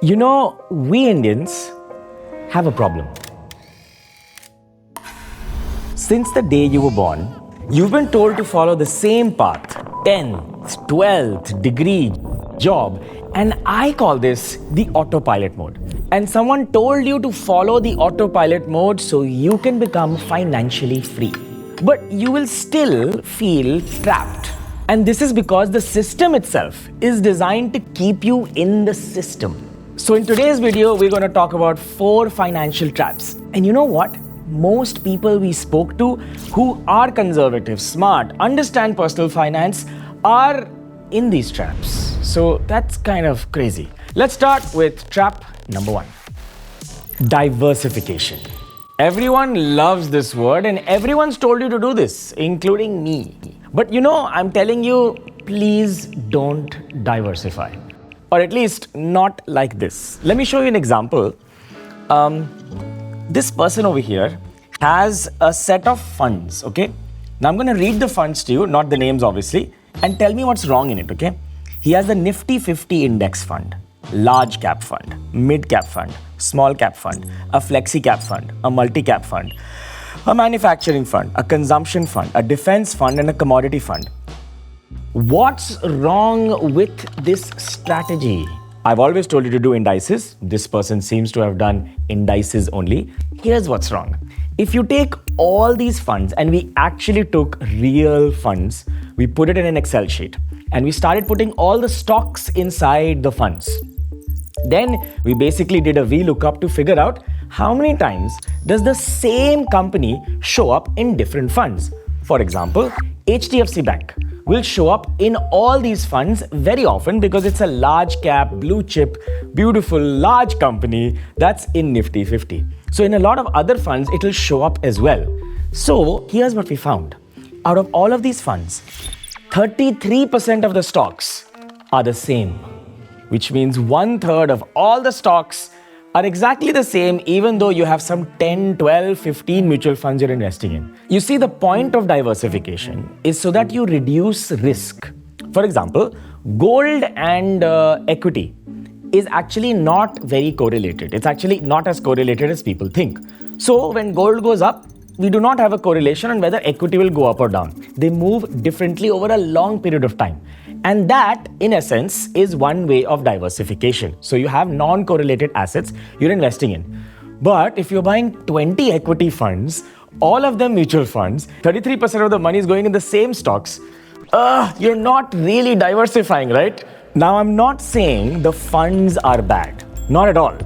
You know, we Indians have a problem. Since the day you were born, you've been told to follow the same path, 10th, 12th, degree, job, and I call this the autopilot mode. And someone told you to follow the autopilot mode so you can become financially free. But you will still feel trapped. And this is because the system itself is designed to keep you in the system. So in today's video, we're going to talk about 4 financial traps. And you know what? Most people we spoke to who are conservative, smart, understand personal finance are in these traps. So that's kind of crazy. Let's start with trap number 1. Diversification. Everyone loves this word and everyone's told you to do this, including me. But you know, I'm telling you, please don't diversify. Or at least not like this. Let me show you an example. This person over here has a set of funds, okay? Now I'm going to read the funds to you, not the names obviously, and tell me what's wrong in it, okay? He has the Nifty 50 index fund, large cap fund, mid cap fund, small cap fund, a flexi cap fund, a multi cap fund, a manufacturing fund, a consumption fund, a defense fund, and a commodity fund. What's wrong with this strategy? I've always told you to do indices. This person seems to have done indices only. Here's what's wrong. If you take all these funds and we actually took real funds, we put it in an Excel sheet and we started putting all the stocks inside the funds. Then we basically did a VLOOKUP to figure out how many times does the same company show up in different funds. For example, HDFC Bank will show up in all these funds very often because it's a large cap, blue chip, beautiful, large company that's in Nifty 50. So in a lot of other funds, it will show up as well. So here's what we found. Out of all of these funds, 33% of the stocks are the same, which means 1/3 of all the stocks are exactly the same, even though you have some 10, 12, 15 mutual funds you're investing in. You see, the point of diversification is so that you reduce risk. For example, gold and equity is actually not very correlated. It's actually not as correlated as people think. So when gold goes up, we do not have a correlation on whether equity will go up or down. They move differently over a long period of time. And that, in essence, is one way of diversification. So you have non-correlated assets you're investing in. But if you're buying 20 equity funds, all of them mutual funds, 33% of the money is going in the same stocks, you're not really diversifying, right? Now, I'm not saying the funds are bad. Not at all.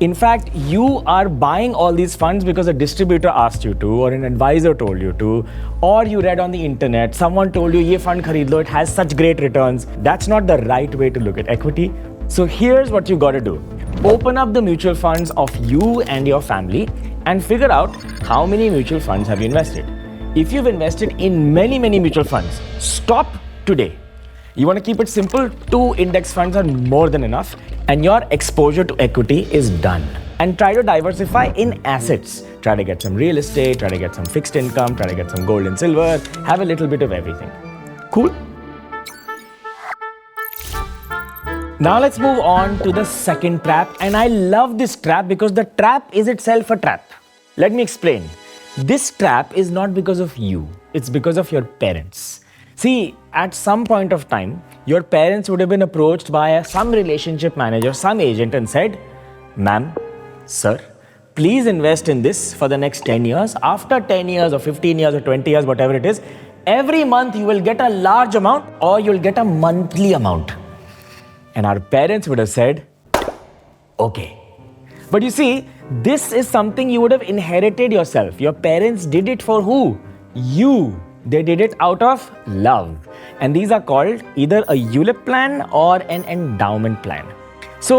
In fact, you are buying all these funds because a distributor asked you to, or an advisor told you to, or you read on the internet, someone told you, ye fund khareed lo, it has such great returns. That's not the right way to look at equity. So here's what you got to do. Open up the mutual funds of you and your family and figure out how many mutual funds have you invested. If you've invested in many mutual funds, stop today. You want to keep it simple, 2 index funds are more than enough and your exposure to equity is done. And try to diversify in assets. Try to get some real estate, try to get some fixed income, try to get some gold and silver, have a little bit of everything. Cool? Now let's move on to the second trap, and I love this trap because the trap is itself a trap. Let me explain. This trap is not because of you, it's because of your parents. See, at some point of time, your parents would have been approached by some relationship manager, some agent and said, "Ma'am, sir, please invest in this for the next 10 years. After 10 years or 15 years or 20 years, whatever it is, every month you will get a large amount or you'll get a monthly amount." And our parents would have said, "Okay." But you see, this is something you would have inherited yourself. Your parents did it for who? You. They did it out of love. And these are called either a ULIP plan or an endowment plan. So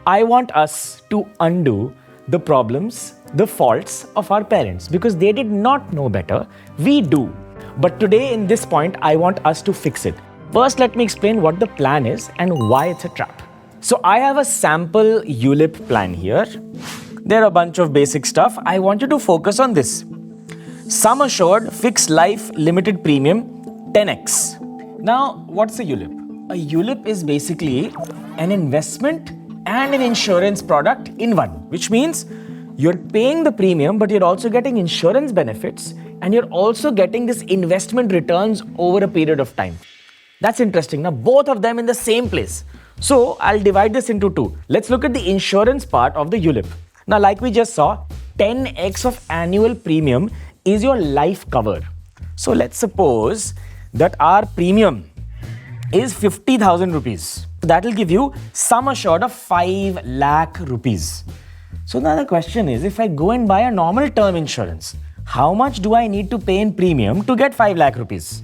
I want us to undo the problems, the faults of our parents because they did not know better. We do. But today in this point, I want us to fix it. First, let me explain what the plan is and why it's a trap. So I have a sample ULIP plan here. There are a bunch of basic stuff. I want you to focus on this. Sum assured fixed life limited premium 10x. Now, what's a ULIP? A ULIP is basically an investment and an insurance product in one, which means you're paying the premium, but you're also getting insurance benefits and you're also getting this investment returns over a period of time. That's interesting. Now, both of them in the same place. So I'll divide this into two. Let's look at the insurance part of the ULIP. Now, like we just saw, 10x of annual premium is your life cover. So let's suppose that our premium is 50,000 rupees. That will give you sum assured of 5 lakh rupees. So now the question is, if I go and buy a normal term insurance, how much do I need to pay in premium to get 5 lakh rupees?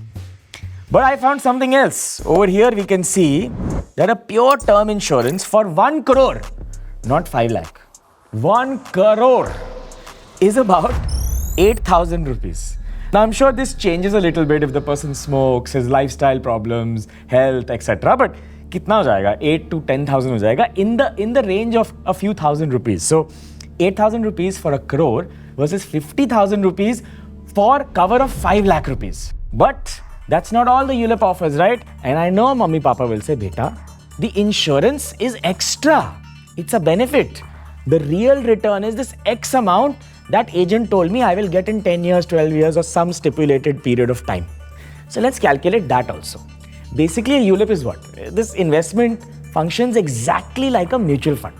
But I found something else. Over here we can see that a pure term insurance for 1 crore, not 5 lakh, 1 crore is about 8,000 rupees. Now I'm sure this changes a little bit if the person smokes, has lifestyle problems, health, etc. But कितना हो जाएगा? 8 to 10,000 हो जाएगा in the range of a few thousand rupees. So 8,000 rupees for a crore versus 50,000 rupees for cover of 5 lakh rupees. But that's not all the ULIP offers, right? And I know Mummy Papa will say, beta, the insurance is extra. It's a benefit. The real return is this X amount that agent told me I will get in 10 years, 12 years or some stipulated period of time. So let's calculate that also. Basically, a ULIP is what? This investment functions exactly like a mutual fund.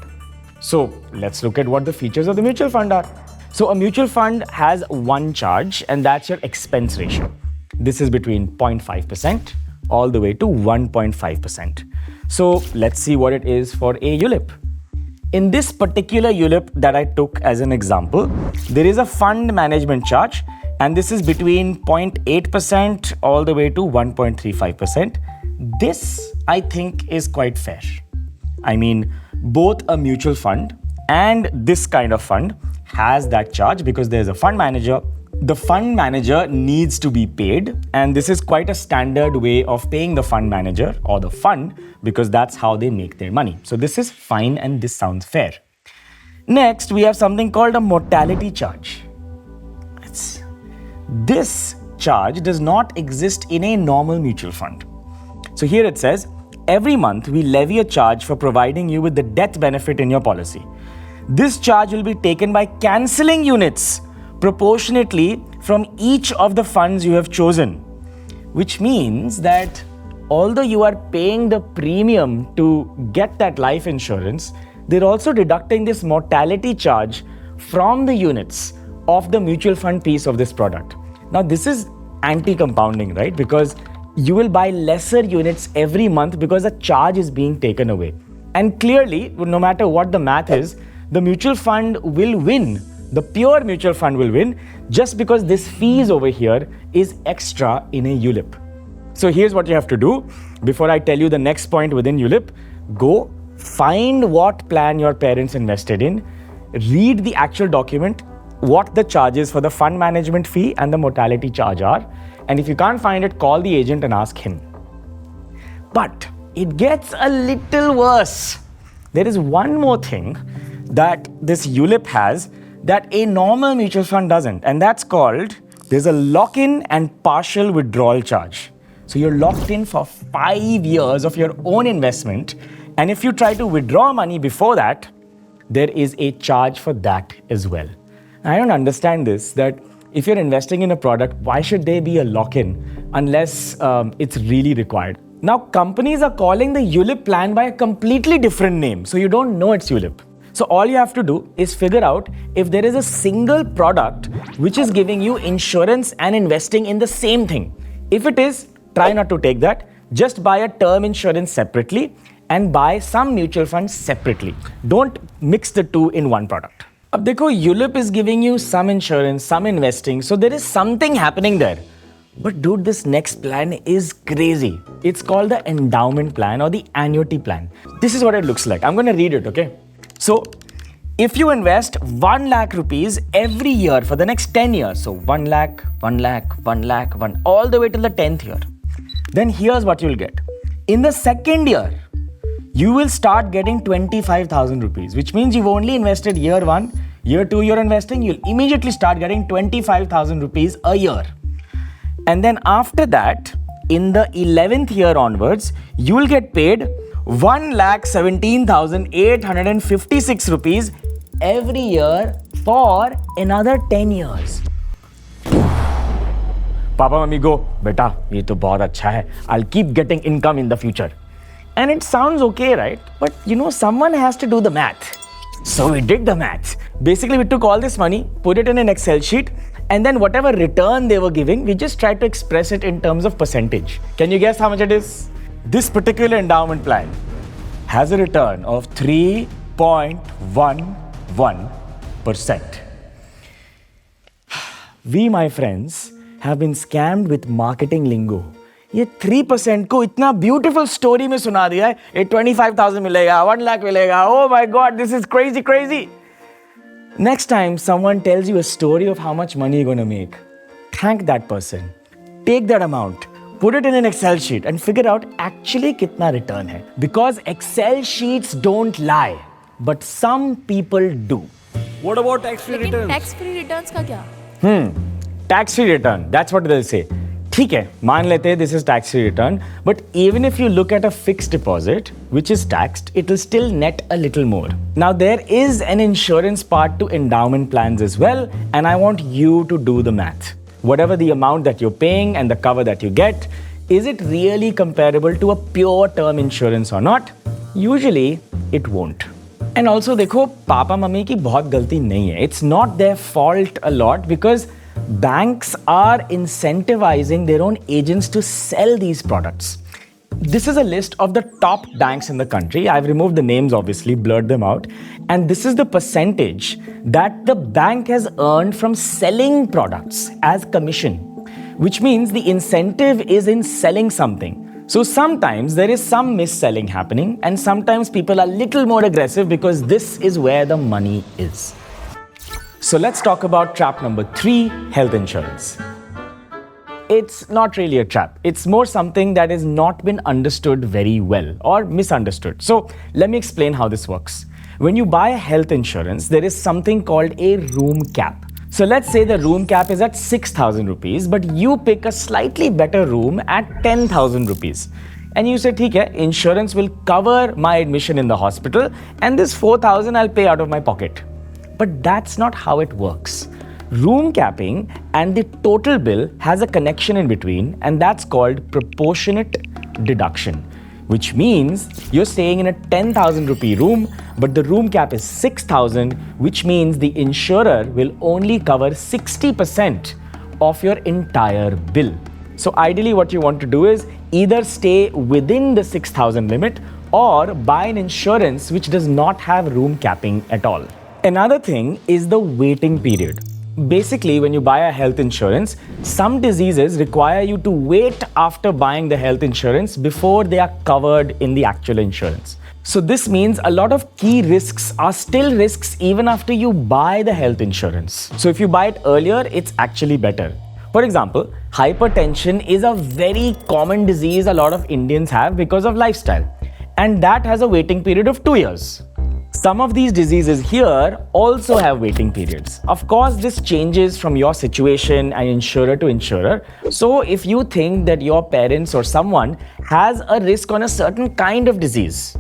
So let's look at what the features of the mutual fund are. So a mutual fund has one charge, and that's your expense ratio. This is between 0.5% all the way to 1.5%. So let's see what it is for a ULIP. In this particular ULIP that I took as an example, there is a fund management charge, and this is between 0.8% all the way to 1.35%. This, I think, is quite fair. I mean, both a mutual fund and this kind of fund has that charge because there's a fund manager. The fund manager needs to be paid, and this is quite a standard way of paying the fund manager or the fund because that's how they make their money. So this is fine and this sounds fair. Next, we have something called a mortality charge. This charge does not exist in a normal mutual fund. So here it says, every month we levy a charge for providing you with the death benefit in your policy. This charge will be taken by cancelling units proportionately from each of the funds you have chosen, which means that although you are paying the premium to get that life insurance, they're also deducting this mortality charge from the units of the mutual fund piece of this product. Now this is anti-compounding, right? Because you will buy lesser units every month because a charge is being taken away. And clearly, no matter what the math is, the mutual fund will win. The pure mutual fund will win just because this fees over here is extra in a ULIP. So here's what you have to do. Before I tell you the next point within ULIP, go find what plan your parents invested in, read the actual document, what the charges for the fund management fee and the mortality charge are. And if you can't find it, call the agent and ask him. But it gets a little worse. There is one more thing that this ULIP has that a normal mutual fund doesn't, and that's called, there's a lock-in and partial withdrawal charge. So you're locked in for 5 years of your own investment, and if you try to withdraw money before that, there is a charge for that as well. I don't understand this, that if you're investing in a product, why should there be a lock-in unless it's really required? Now, companies are calling the ULIP plan by a completely different name, so you don't know it's ULIP. So all you have to do is figure out if there is a single product which is giving you insurance and investing in the same thing. If it is, try not to take that. Just buy a term insurance separately and buy some mutual funds separately. Don't mix the two in one product. Ab dekho, ULIP is giving you some insurance, some investing, so there is something happening there. But dude, this next plan is crazy. It's called the endowment plan or the annuity plan. This is what it looks like. I'm going to read it, okay? So, if you invest 1 lakh rupees every year for the next 10 years, so 1 lakh, 1 lakh, 1 lakh, all the way till the 10th year, then here's what you'll get. In the second year, you will start getting 25,000 rupees, which means you've only invested year 1, year 2 you're investing, you'll immediately start getting 25,000 rupees a year. And then after that, in the 11th year onwards, you will get paid 1,17,856 rupees every year for another 10 years. Papa, Mummy, go. Beta, ये तो बहुत अच्छा है. I'll keep getting income in the future. And it sounds okay, right? But someone has to do the math. So we did the math. Basically, we took all this money, put it in an Excel sheet, and then whatever return they were giving, we just tried to express it in terms of percentage. Can you guess how much it is? This particular endowment plan has a return of 3.11%. We, my friends, have been scammed with marketing lingo. ये 3% को इतना beautiful story में सुना दिया है. ये 25,000 मिलेगा, 1 lakh मिलेगा. Oh my God, this is crazy, crazy. Next time someone tells you a story of how much money you're going to make, thank that person. Take that amount, put it in an Excel sheet and figure out actually kitna return hai. Because Excel sheets don't lie, but some people do. What about tax-free returns? Tax-free returns का क्या? Tax-free return, that's what they'll say. ठीक है, मान लेते हैं this is tax-free return, but even if you look at a fixed deposit, which is taxed, it will still net a little more. Now, there is an insurance part to endowment plans as well, and I want you to do the math. Whatever the amount that you're paying and the cover that you get, is it really comparable to a pure term insurance or not? Usually, it won't. And also, देखो, papa mummy की बहुत गलती नहीं है. It's not their fault a lot because banks are incentivizing their own agents to sell these products. This is a list of the top banks in the country. I've removed the names, obviously, blurred them out. And this is the percentage that the bank has earned from selling products as commission, which means the incentive is in selling something. So sometimes there is some mis-selling happening, and sometimes people are a little more aggressive because this is where the money is. So let's talk about trap number 3, health insurance. It's not really a trap. It's more something that has not been understood very well or misunderstood. So let me explain how this works. When you buy a health insurance, there is something called a room cap. So let's say the room cap is at 6,000 rupees, but you pick a slightly better room at 10,000 rupees. And you say, "ठीक है, insurance will cover my admission in the hospital and this 4,000 I'll pay out of my pocket." But that's not how it works. Room capping and the total bill has a connection in between, and that's called proportionate deduction, which means you're staying in a 10,000 rupee room, but the room cap is 6,000, which means the insurer will only cover 60% of your entire bill. So ideally what you want to do is either stay within the 6,000 limit or buy an insurance which does not have room capping at all. Another thing is the waiting period. Basically, when you buy a health insurance, some diseases require you to wait after buying the health insurance before they are covered in the actual insurance. So this means a lot of key risks are still risks even after you buy the health insurance. So if you buy it earlier, it's actually better. For example, hypertension is a very common disease a lot of Indians have because of lifestyle. And that has a waiting period of 2 years. Some of these diseases here also have waiting periods. Of course, this changes from your situation and insurer to insurer. So if you think that your parents or someone has a risk on a certain kind of disease,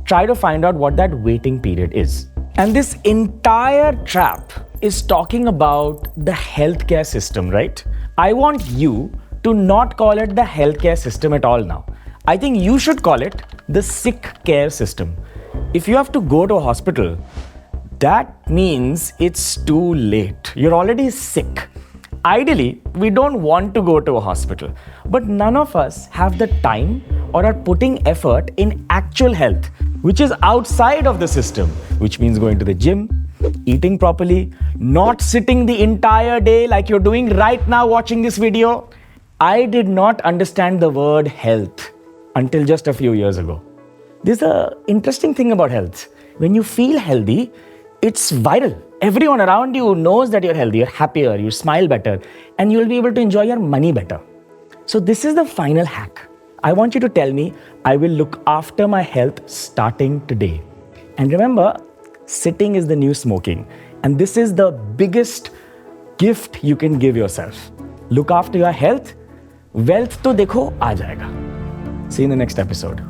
try to find out what that waiting period is. And this entire trap is talking about the healthcare system, right? I want you to not call it the healthcare system at all now. I think you should call it the sick care system. If you have to go to a hospital, that means it's too late. You're already sick. Ideally, we don't want to go to a hospital, but none of us have the time or are putting effort in actual health, which is outside of the system, which means going to the gym, eating properly, not sitting the entire day like you're doing right now watching this video. I did not understand the word health until just a few years ago. There's an interesting thing about health. When you feel healthy, it's viral. Everyone around you knows that you're healthy, you're happier, you smile better, and you'll be able to enjoy your money better. So this is the final hack. I want you to tell me, I will look after my health starting today. And remember, sitting is the new smoking. And this is the biggest gift you can give yourself. Look after your health. Wealth to dekho aa jayega. See you in the next episode.